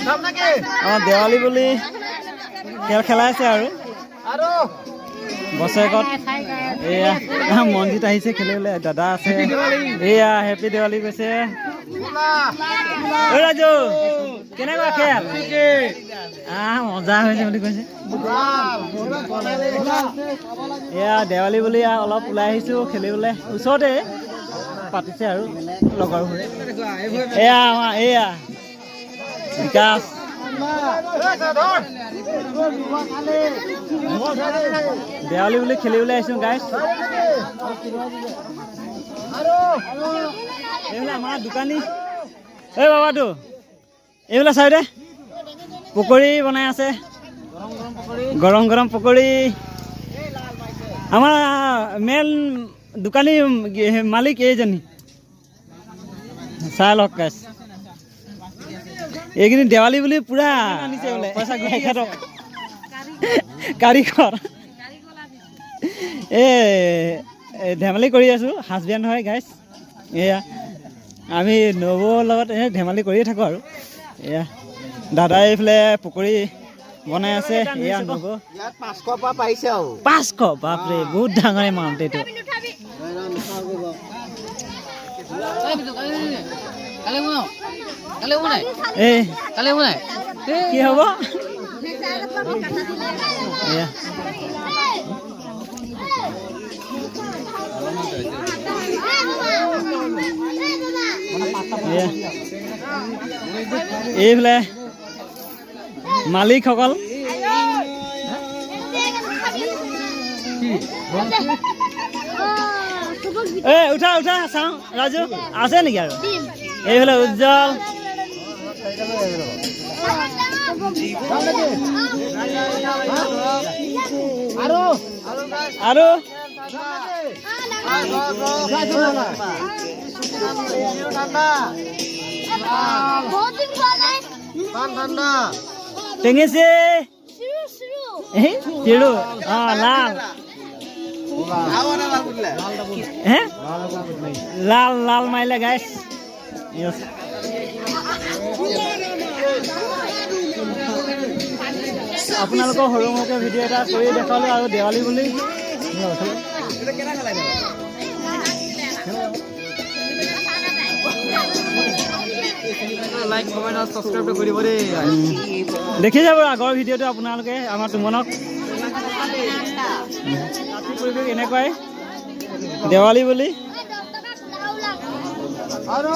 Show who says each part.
Speaker 1: দেৱালী বুলি খেল খেলাইছে আৰু বছৰেকত এয়া মনজিত আহিছে খেলিবলৈ দাদা আছে এয়া হেপী দেৱালী কৈছে ৰাজু কেনেকুৱা খেল মজা হৈছে বুলি কৈছে এয়া দেৱালী বুলি অলপ ওলাই আহিছোঁ খেলিবলৈ ওচৰতে পাতিছে আৰু লগৰ এয়া আমাৰ এয়া বিকাশ দেৱালী বুলি খেলিবলৈ আহিছোঁ গাইজ এইবিলাক আমাৰ দোকানী এই বাবাটো এইবিলাক চাই দে পকৰি বনাই আছে গৰম গৰম পকৰি আমাৰ মেইন দোকানী মালিক এইজনী চাই লওক গাইজ এইকেইদিন দেৱালী বুলি পুৰা আনিছে বোলে পইচা তেখেতক কাৰিকৰ ধেমালি কৰি আছোঁ হাজবেণ্ড হয় গাইজ এয়া আমি নবৌৰ লগত ধেমালি কৰিয়ে থাকোঁ আৰু এয়া দাদাই এইফালে পকৰি বনাই আছে এয়া নবৌ 500 পৰা পাইছে আৰু 500 বাপৰে বহুত ডাঙৰ এমাউণ্ট এইটো কি হ'ব এইফালে মালিকসকল উঠা উঠা চাওঁ ৰাজু আছে নেকি আৰু এইফালে উজ্জ্বল আৰু টেঙেছে চিৰু লাল লাল লাল মাৰিলে গাইছ আপোনালোকৰ সৰু সৰুকৈ ভিডিঅ' এটা কৰি দেখালোঁ আৰু দেৱালী বুলি লাইক কমেণ্ট আৰু ছাবস্ক্ৰাইব কৰিব দেই দেখি যাব আগৰ ভিডিঅ'টো আপোনালোকে আমাৰ তুমনক পৰিৱেশ এনেকুৱাই দেৱালী বুলি আৰু